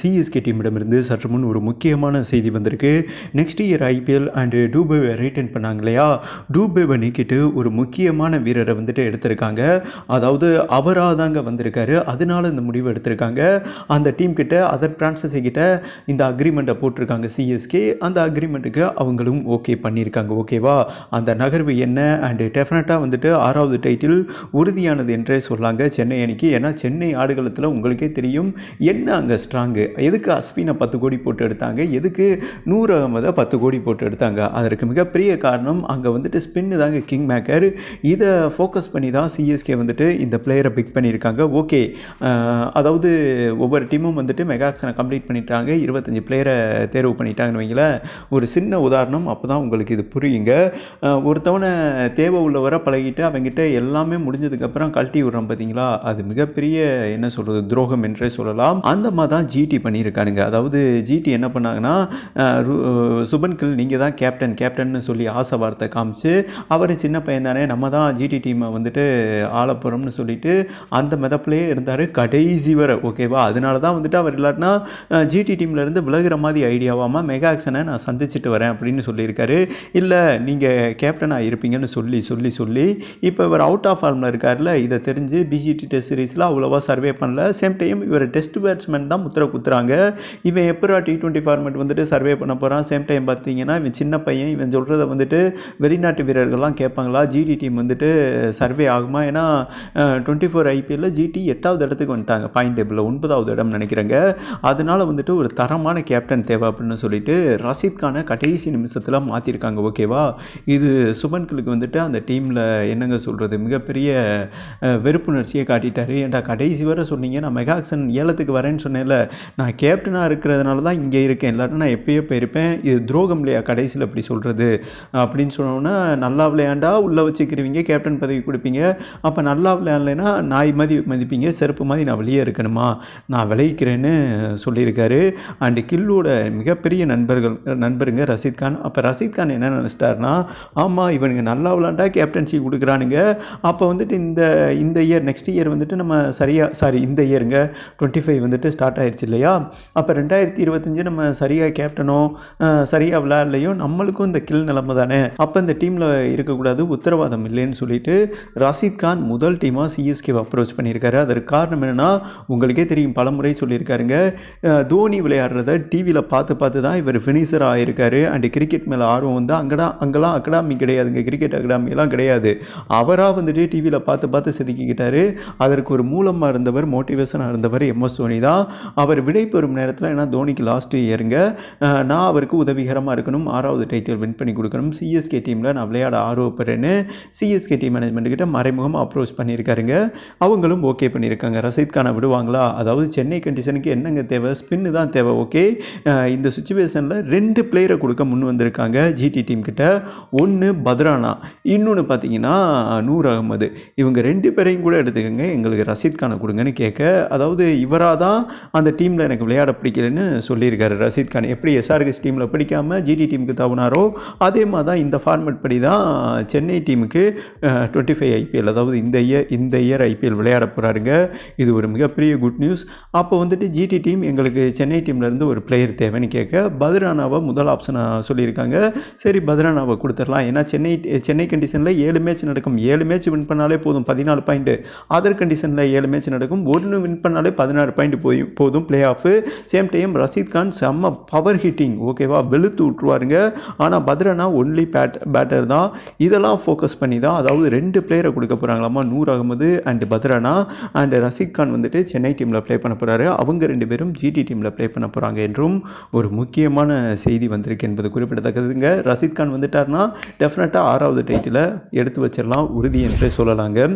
CSK டீமிடமிருந்து சற்று முன் ஒரு முக்கியமான செய்தி வந்திருக்கு. நெக்ஸ்ட் இயர் ஐபிஎல் அண்டு டூபேவை ரிட்டைன் பண்ணாங்க இல்லையா, டூபேவை நீக்கிட்டு ஒரு முக்கியமான வீரரை வந்துட்டு எடுத்திருக்காங்க. அதாவது அவராக தாங்க வந்திருக்காரு, அதனால இந்த முடிவு எடுத்திருக்காங்க. அந்த டீம் கிட்ட அதர் பிரான்சஸை கிட்ட இந்த அக்ரிமெண்ட்டை போட்டிருக்காங்க சிஎஸ்கே. அந்த அக்ரிமெண்ட்டுக்கு அவங்களும் ஓகே பண்ணியிருக்காங்க. ஓகேவா, அந்த நகர்வு என்ன அண்டு டெஃபினட்டாக வந்துட்டு 6வது டைட்டில் உறுதியானது என்றே சொல்லாங்க சென்னை அணிக்கு. ஏன்னா சென்னை ஆடுகளத்தில் உங்களுக்கே தெரியும் என்ன அங்கே ஸ்ட்ராங்கு. எதுக்கு அஸ்வினை 10 கோடி போட்டு எடுத்தாங்க, எதுக்கு நூர் அகமதை 10 கோடி போட்டு எடுத்தாங்க? அதற்கு மிகப்பெரிய காரணம் அங்கே வந்துட்டு ஸ்பின்னு தாங்க கிங் மேக்கர். இதை ஃபோக்கஸ் பண்ணி தான் சிஎஸ்கே வந்துட்டு இந்த பிளேயரை பிக் பண்ணியிருக்காங்க. ஓகே, அதாவது ஒவ்வொரு டீமும் வந்துட்டு மெகா ஆக்ஷனை கம்ப்ளீட் பண்ணிட்டாங்க, 25 பிளேயரை தேர்வு பண்ணிட்டாங்கன்னு வைங்களேன். ஒரு சின்ன உதாரணம், அப்போ தான் உங்களுக்கு இது புரியுங்க. ஒருத்தவனை தேவை உள்ளவரை பழகிட்டு அவங்ககிட்ட எல்லாமே முடிஞ்சதுக்கப்புறம் கழட்டி விடுறோம் பார்த்தீங்களா, அது மிகப்பெரிய என்ன சொல்கிறது துரோகம் என்றே சொல்லலாம். அந்த மாதிரி தான் ஜிடி பண்ணியிருக்கானுங்க. அதாவது ஜிடி என்ன பண்ணாங்கன்னா, சுபன் கில் நீங்கள் தான் கேப்டன்னு சொல்லி ஆசை வார்த்தை காமிச்சு, அவர் சின்ன பையன் தானே, நம்ம தான் ஜிடி டீமை வந்துட்டு ஆளப்போகிறோம்னு சொல்லிட்டு அந்த மெதப்பிலே இருந்தார் கடைசி வரை. ஓகேவா, அதனால தான் வந்துட்டு அவர் இல்லாட்டினா ஜிடி டீம்லேருந்து விலகிற மாதிரி ஐடியாவாமல் மெகா ஆக்ஷனை நான் சந்திச்சுட்டு வரேன் அப்படின்னு சொல்லியிருக்காரு. இல்லை நீங்கள் கேப்டனாக இருப்பீங்கன்னு சொல்லி இப்போ இவர் அவுட் ஆஃப் ஃபார்மில் இருக்கார்ல, இதை தெரிஞ்சு பிஜிடி டெஸ்ட் சீரீஸில் அவ்வளோவா சர்வே பண்ணல. சேம் டைம் இவர் டெஸ்ட் பேட்ஸ்மேன் தான் முத்திரை குத்துறாங்க. இவன் எப்போ T20 ஃபார்மேட் வந்துட்டு சர்வே பண்ண போகிறான். சேம் டைம் பார்த்தீங்கன்னா இவன் சின்ன பையன், இவன் சொல்கிறத வந்துட்டு வெளிநாட்டு வீரர்கள்லாம் கேட்பாங்களா, ஜிடி டீம் வந்துட்டு சர்வே ஆகுமா? ஏன்னா 24 ஐபிஎல்ல ஜிடி 8வது இடத்துக்கு வந்துட்டாங்க, பாயிண்ட் டேபிளில் 9வது இடம் நினைக்கிறேங்க. அதனால வந்துட்டு ஒரு தரமான கேப்டன் தேவை அப்படின்னு சொல்லிட்டு ரஷீத் கானை கடைசி நிமிஷத்தில் மாற்றிருக்காங்க. ஓகேவா, இது சுபன் கிலுக்கு வந்துட்டு அந்த டீமில் என்னங்க சொல்கிறது மிகப்பெரிய வெறுப்புணர்ச்சியை காட்டிட்டாரு. ஏன்டா கடைசி வரை சொன்னீங்க, நான் மெகா ஆக்ஷன் ஏலத்துக்கு வரேன்னு சொன்னேன்ல, நான் கேப்டனாக இருக்கிறதுனால தான் இங்கே இருக்கேன், இல்லாட்டினா நான் எப்பயோ போயிருப்பேன், இது துரோகம் இல்லையா கடைசியில் இப்படி சொல்கிறது அப்படின்னு சொன்னோன்னா, நல்லா விளையாண்டா உள்ளே வச்சுக்கிறவங்க கேப்டன் பதவி கொடுப்பீங்க, அப்போ நல்லா விளையாடலைன்னா நாய் மதிப்பீங்க, செருப்பு மாதிரி நான் வெளியே இருக்கணுமா, நான் விளைவிக்கிறேன்னு சொல்லியிருக்காரு. அண்டு கில்லோட மிகப்பெரிய நண்பருங்க ரஷீத் கான். அப்போ ரஷீத் கான் என்ன நினச்சிட்டாருன்னா, ஆமாம் இவனுங்க நல்லா விளையாண்டா கேப்டன்சி கொடுக்குறானுங்க, அப்போ வந்துட்டு இந்த இயர் நெக்ஸ்ட் இயர் வந்துட்டு நம்ம இந்த இயருங்க 25 வந்துட்டு ஸ்டார்ட் ஆயிடுச்சு இல்லையா, அப்போ 2025 நம்ம சரியாக கேப்டனோ சரியாக விளையாடலையோ நம்மளுக்கும் இந்த கில் நிலைமை தானே, அப்போ இந்த டீமில் இருக்கக்கூடாது, உத்தரவாதம் இல்லைன்னு சொல்லிட்டு ரஷீத் கான் முதல் டீமாக சிஎஸ்கேவை அப்ரோச் பண்ணியிருக்காரு. அதற்கு காரணம் என்னென்னா, உங்களுக்கே தெரியும் பலமுறை சொல்லியிருக்காருங்க, தோனி விளையாடுறத டிவியில் பார்த்து தான் இவர் ஃபினிஷர் ஆகியிருக்காரு. அண்டு கிரிக்கெட் மேலே ஆர்வம் வந்து அங்கெல்லாம் அகாடமி கிடையாதுங்க, கிரிக்கெட் அகாடமிலாம் கிடையாது, அவராக வந்துட்டு டிவியில் பார்த்து செதுக்கிக்கிட்டாரு. அதற்கு ஒரு மூலமாக இருந்தவர், மோட்டிவேஷனாக இருந்தவர் MS தோனி தான். அவர் விடை பெறும் நேரத்தில், ஏன்னா தோனிக்கு லாஸ்ட் இயருங்க, நான் அவருக்கு உதவிகரமாக இருக்கணும், 6வது டைட்டில் வின் பண்ணி கொடுக்கணும், சிஎஸ்கே டீமில் நான் விளையாட ஆர்வப்படுறேன்னு சிஎஸ்கே டீம் மேனேஜ்மெண்ட் கிட்ட மறைமுகமாக அப்ரோச் பண்ணியிருக்காருங்க. அவங்களும் ஓகே பண்ணியிருக்காங்க. ரஷீத் கானை விடுவாங்களா? அதாவது சென்னை கண்டிஷனுக்கு என்னங்க தேவை, ஸ்பின்னு தான் தேவை. ஓகே, இந்த சுச்சுவேஷனில் 2 பிளேயரை கொடுக்க முன் வந்திருக்காங்க ஜிடி டீம் கிட்ட. ஒன்று பத்ரானா, இன்னொன்று பார்த்தீங்கன்னா நூர் அகமது. இவங்க 2 பேரையும் கூட எடுத்துக்கோங்க, எங்களுக்கு ரஷீத் கானை கொடுங்கன்னு கேட்க, அதாவது இவராக தான் அந்த டீமில் எனக்கு விளையாட பிடிக்கலன்னு சொல்லியிருக்காரு ரஷீத் கான். எப்படி SRH டீமில் பிடிக்காமல் ஜிடி டீமுக்கு தவனாரோ, அதே மாதிரி தான் இந்த ஃபார்மேட் படி தான் சென்னை டீமுக்கு 25 ஐபிஎல், அதாவது இந்த இயர் ஐபிஎல் விளையாட போகிறாருங்க. இது ஒரு மிகப்பெரிய குட் நியூஸ். அப்போ வந்துட்டு ஜிடி டீம் எங்களுக்கு சென்னை டீம்லேருந்து ஒரு பிளேயர் தேவைன்னு கேட்க, பத்ரானாவை முதல் ஆப்ஷனாக சொல்லியிருக்காங்க. சரி பத்ரானாவை கொடுத்துடலாம், ஏன்னா சென்னை கண்டிஷனில் 7 மேட்ச் நடக்கும், 7 மேட்ச் வின் பண்ணாலே போதும் 14 பாயிண்ட், அதர் கண்டிஷனில் 7 மேட்ச் நடக்கும், 1 வின் பண்ணாலே 16 பாயிண்ட் போதும் play off. Same time Rashid Khan செம்ம பவர் ஹிட்டிங், ஓகேவா, வெளுத்து விட்டுருவாருங்க. ஆனால் பத்ரானா ஒன்லி பேட்டர் தான். இதெல்லாம் ஃபோக்கஸ் பண்ணி தான், அதாவது 2 பிளேயரை கொடுக்க போகிறாங்களாமா, நூர் அகமது அண்ட் பத்ரானா. அண்ட் ரஷீத் கான் வந்துட்டு சென்னை டீமில் ப்ளே பண்ண போகிறாரு, அவங்க 2 பேரும் ஜிடி டீமில் ப்ளே பண்ண போகிறாங்க என்றும் ஒரு முக்கியமான செய்தி வந்திருக்கு என்பது குறிப்பிடத்தக்கதுங்க. ரஷீத் கான் வந்துட்டார்னா டெஃபினட்டாக 6வது டைட்டில் எடுத்து வச்சிடலாம், உறுதி என்றே சொல்லலாங்க.